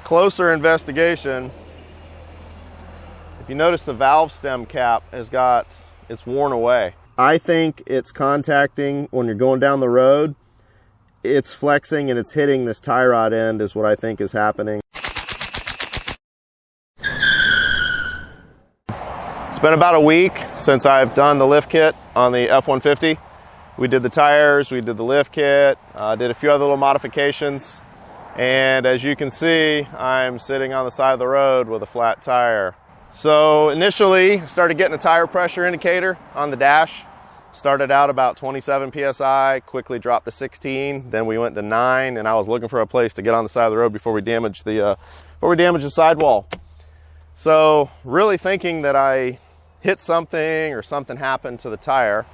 closer investigation, if you notice, the valve stem cap it's worn away. I think it's contacting when you're going down the road. It's flexing and it's hitting this tie rod end is what I think is happening. It's been about a week since I've done the lift kit on the F-150. We did the tires, we did the lift kit, did a few other little modifications. And as you can see, I'm sitting on the side of the road with a flat tire. So initially, I started getting a tire pressure indicator on the dash. Started out about 27 PSI, quickly dropped to 16, then we went to 9, and I was looking for a place to get on the side of the road before we damaged the sidewall. So really thinking that I hit something or something happened to the tire.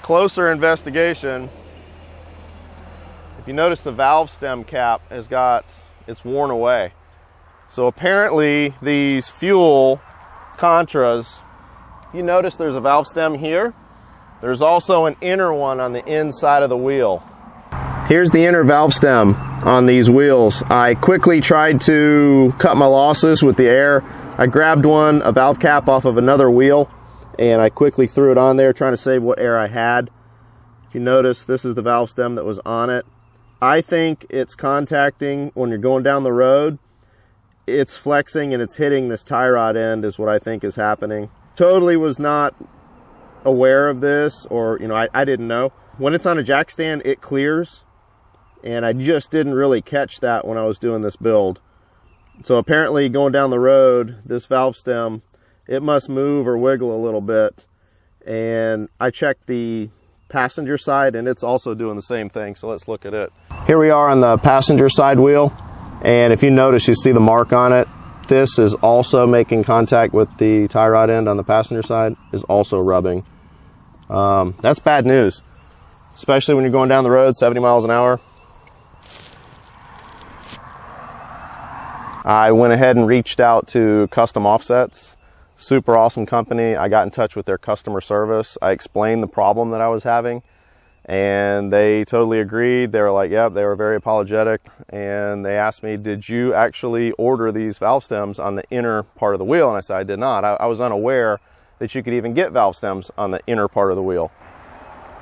Closer investigation, if you notice, the valve stem cap it's worn away. So apparently these fuel Contras, you notice there's a valve stem here. There's also an inner one on the inside of the wheel. Here's the inner valve stem on these wheels. I quickly tried to cut my losses with the air. I grabbed a valve cap off of another wheel, and I quickly threw it on there, trying to save what air I had. If you notice, this is the valve stem that was on it. I think it's contacting when you're going down the road. It's flexing and it's hitting this tie rod end is what I think is happening. Totally was not aware of this, or I didn't know. When it's on a jack stand, it clears, and I just didn't really catch that when I was doing this build. So apparently going down the road, this valve stem, it must move or wiggle a little bit. And I checked the passenger side and it's also doing the same thing. So let's look at it. Here we are on the passenger side wheel. And if you notice, you see the mark on it. This is also making contact with the tie rod end on the passenger side, is also rubbing. That's bad news, especially when you're going down the road 70 miles an hour. I went ahead and reached out to Custom Offsets. Super awesome company. I got in touch with their customer service. I explained the problem that I was having, and they totally agreed. They were like, yep, they were very apologetic. And they asked me, did you actually order these valve stems on the inner part of the wheel? And I said, I did not. I was unaware that you could even get valve stems on the inner part of the wheel.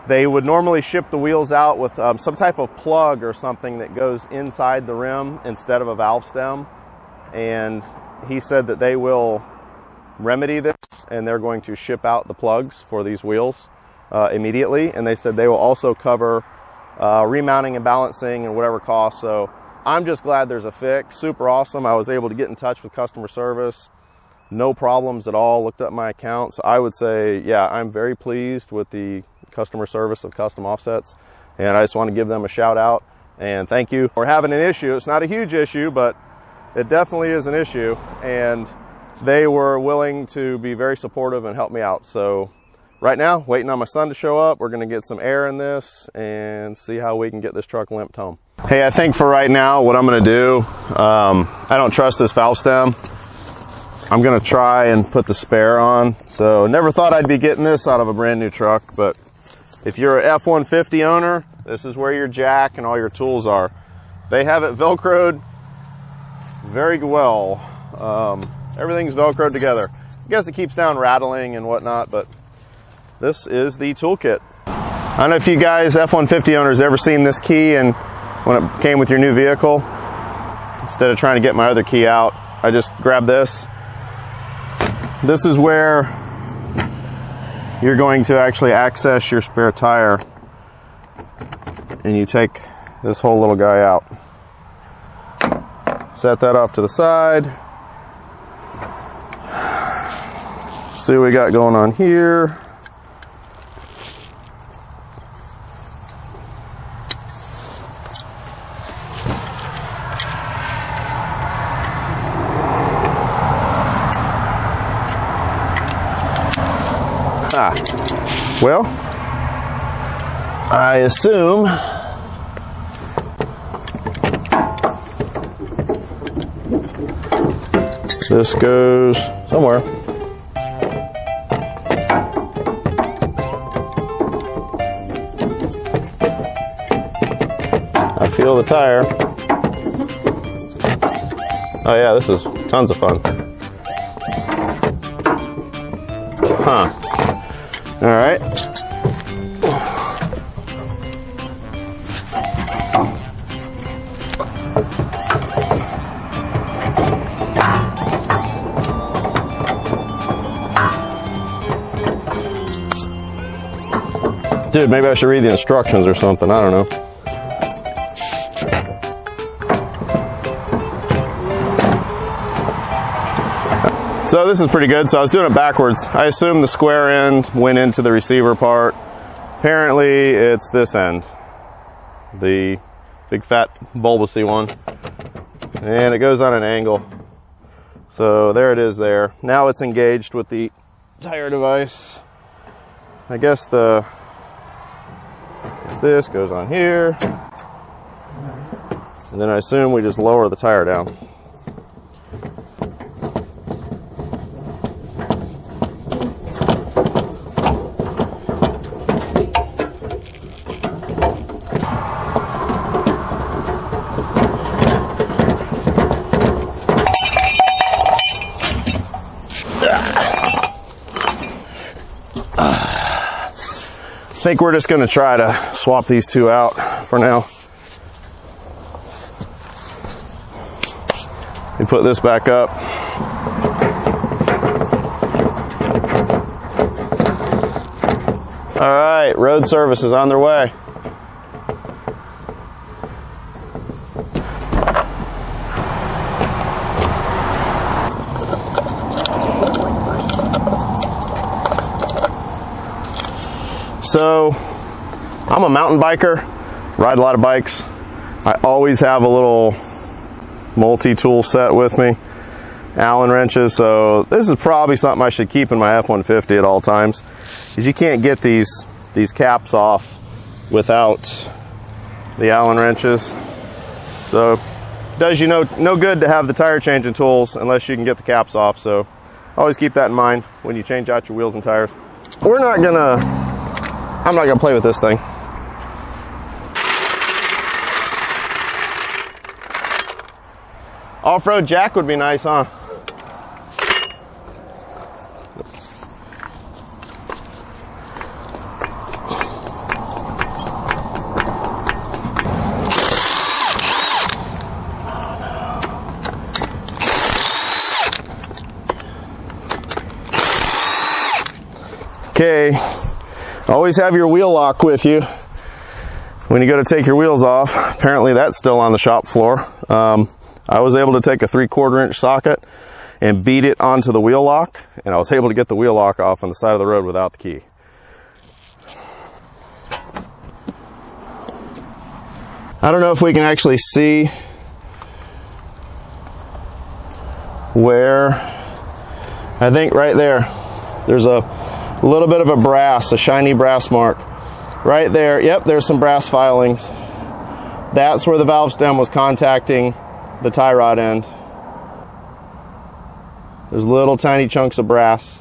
They would normally ship the wheels out with some type of plug or something that goes inside the rim instead of a valve stem. And he said that they will remedy this, and they're going to ship out the plugs for these wheels immediately. And they said they will also cover remounting and balancing and whatever costs. So I'm just glad there's a fix. Super awesome. I was able to get in touch with customer service. No problems at all. Looked up my account. So I would say, yeah, I'm very pleased with the customer service of Custom Offsets. And I just want to give them a shout out and thank you for having an issue. It's not a huge issue, but it definitely is an issue. And they were willing to be very supportive and help me out. So right now, waiting on my son to show up. We're going to get some air in this and see how we can get this truck limped home. Hey, I think for right now, what I'm going to do, I don't trust this valve stem. I'm going to try and put the spare on. So never thought I'd be getting this out of a brand new truck, but if you're an F-150 owner, this is where your jack and all your tools are. They have it Velcroed very well. Everything's Velcroed together. I guess it keeps down rattling and whatnot, but this is the toolkit. I don't know if you guys, F-150 owners, ever seen this key, and when it came with your new vehicle, instead of trying to get my other key out, I just grab this. This is where you're going to actually access your spare tire, and you take this whole little guy out. Set that off to the side. See what we got going on here. Well, I assume this goes somewhere. I feel the tire. Oh yeah, this is tons of fun. Huh. All right. Dude, maybe I should read the instructions or something. I don't know. So this is pretty good. So I was doing it backwards. I assumed the square end went into the receiver part. Apparently it's this end. The big fat bulbousy one. And it goes on an angle. So there it is there. Now it's engaged with the tire device. I guess this goes on here. And then I assume we just lower the tire down. I think we're just going to try to swap these two out for now. And put this back up. All right, road service is on their way. So, I'm a mountain biker, ride a lot of bikes. I always have a little multi-tool set with me, Allen wrenches, so this is probably something I should keep in my F-150 at all times, because you can't get these caps off without the Allen wrenches. So, it does you no good to have the tire changing tools unless you can get the caps off, so always keep that in mind when you change out your wheels and tires. I'm not gonna play with this thing. Off-road jack would be nice, huh? Okay. Always have your wheel lock with you when you go to take your wheels off. Apparently that's still on the shop floor. I was able to take a 3/4 inch socket and beat it onto the wheel lock, and I was able to get the wheel lock off on the side of the road without the key. I don't know if we can actually see where. I think right there, there's a little bit of a shiny brass mark. Right there, yep, there's some brass filings. That's where the valve stem was contacting the tie rod end. There's little tiny chunks of brass.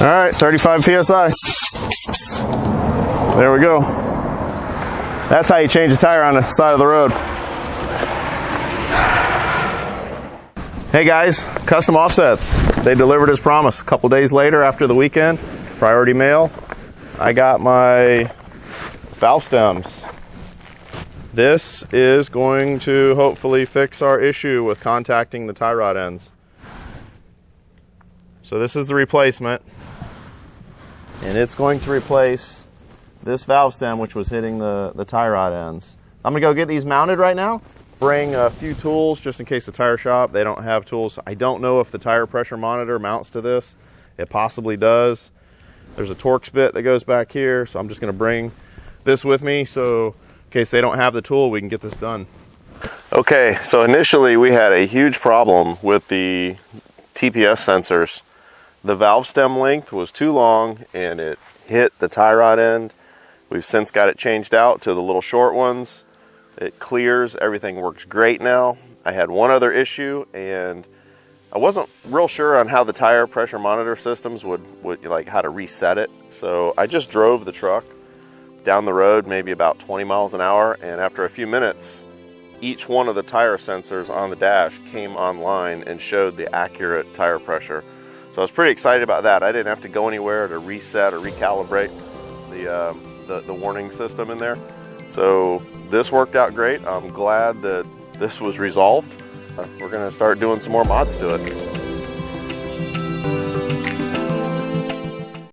All right, 35 PSI. There we go. That's how you change a tire on the side of the road. Hey guys, custom offsets. They delivered as promised. A couple days later after the weekend, priority mail, I got my valve stems. This is going to hopefully fix our issue with contacting the tie rod ends. So this is the replacement. and it's going to replace this valve stem, which was hitting the tie rod ends. I'm gonna go get these mounted right now, bring a few tools just in case the tire shop, they don't have tools. I don't know if the tire pressure monitor mounts to this. It possibly does. There's a Torx bit that goes back here, so I'm just gonna bring this with me so in case they don't have the tool, we can get this done. Okay, so initially we had a huge problem with the TPS sensors. The valve stem length was too long and it hit the tie rod end. We've since got it changed out to the little short ones. It clears, everything works great now. I had one other issue, and I wasn't real sure on how the tire pressure monitor systems would like how to reset it. So I just drove the truck down the road, maybe about 20 miles an hour, and after a few minutes, each one of the tire sensors on the dash came online and showed the accurate tire pressure. So I was pretty excited about that. I didn't have to go anywhere to reset or recalibrate the warning system in there. So this worked out great. I'm glad that this was resolved. We're gonna start doing some more mods to it.